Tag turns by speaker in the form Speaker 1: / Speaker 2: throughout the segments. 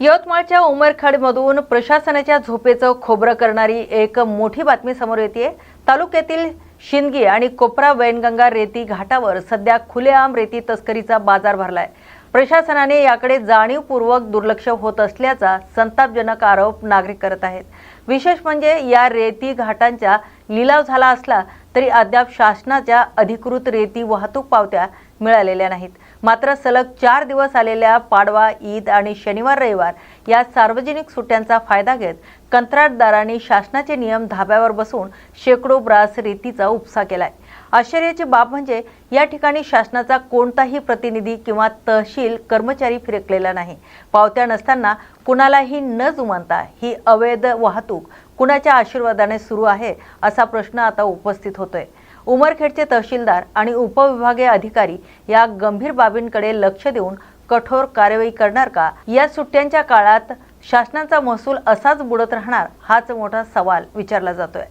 Speaker 1: यवतमाळच्या उमरखेडमधून प्रशासनाच्या झोपेचं खोबरं करणारी एक मोठी बातमी समोर येते। तालुक्यातील शिंदगी आणि कोपरा वैनगंगा रेती घाटावर सध्या खुलेआम रेती तस्करीचा बाजार भरलाय। प्रशासनाने याकडे जाणीवपूर्वक दुर्लक्ष होत असल्याचा संतापजनक आरोप नागरिक करत आहेत। विशेष म्हणजे या रेती घाटांचा लिलाव झाला असला तरी अद्याप शासनाच्या अधिकृत रेती वाहतूक पावत्या मिळालेल्या नाहीत। मात्र सलग 4 दिवस आलेल्या पाडवा, ईद आणि शनिवार रविवार या सार्वजनिक सुट्ट्यांचा फायदा घेत कंत्राटदारांनी शासनाचे नियम धाब्यावर बसवून शेकडो ब्रास रेतीचा उपसा केलाय। आश्चर्याची बाब म्हणजे या ठिकाणी शासनाचा कोणताही प्रतिनिधी किंवा तहसील कर्मचारी फिरकलेला नाही। पावत्या नसताना कुणालाही न जुमानता ही अवैध वाहतूक कुणाच्या आशीर्वादाने सुरू आहे असा प्रश्न आता उपस्थित होतोय। उमरखेडचे तहसीलदार आणि उपविभागीय अधिकारी या गंभीर बाबींकडे लक्ष देऊन कठोर कार्यवाही करणार का? या सुट्ट्यांच्या काळात शासनाचा महसूल असाच बुडत राहणार हाच मोठा सवाल विचारला जातोय।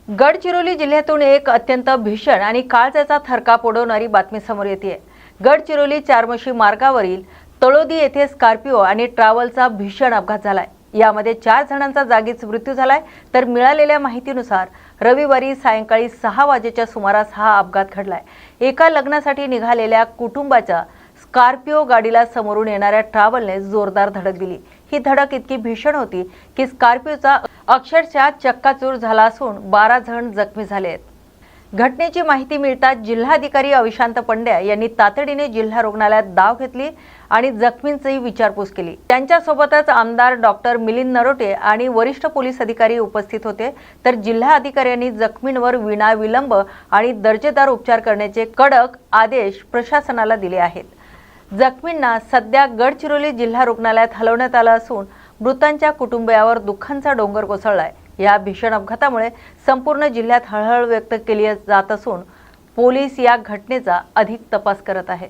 Speaker 1: गडचिरोली जिल्ह्यातून एक अत्यंत भीषण आणि काळजाचा थरकाप उडवणारी बातमी समोर येते। गडचिरोली चारमशी मार्गावरील तळोदी येथे स्कॉर्पिओ आणि ट्रॅव्हलचा भीषण अपघात झालाय। यामध्ये 4 जणांचा जागीच मृत्यू झालाय, तर मिळालेल्या माहितीनुसार रविवारी सायंकाळी 6 वाजेच्या सुमारास हा अपघात घडलाय। एका लग्नासाठी निघालेल्या कुटुंबाच्या स्कॉर्पिओ गाडीला समोरून येणाऱ्या ट्रॅव्हलने जोरदार धडक दिली। ही धडक इतकी भीषण होती की स्कॉर्पिओचा अक्षरशः चक्काचूर झाला असून 12 जण जखमी झाले आहेत। घटनेची माहिती मिळताच जिल्हाधिकारी अविशांत पंड्या यांनी तातडीने जिल्हा रुग्णालयात धाव घेतली आणि जखमींची विचारपूस केली। त्यांच्यासोबतच आमदार डॉक्टर मिलिंद नरोटे आणि वरिष्ठ पोलीस अधिकारी उपस्थित होते, तर जिल्हा अधिकाऱ्यांनी जखमींवर विनाविलंब आणि दर्जेदार उपचार करण्याचे कडक आदेश प्रशासनाला दिले आहेत। जखमींना सध्या गडचिरोली जिल्हा रुग्णालयात हलवण्यात आलं असून मृतांच्या कुटुंबियावर दुःखांचा डोंगर कोसळलाय। या भीषण अपघातामुळे संपूर्ण जिल्ह्यात हळहळ व्यक्त केली जात असून पोलीस या घटनेचा अधिक तपास करत आहेत।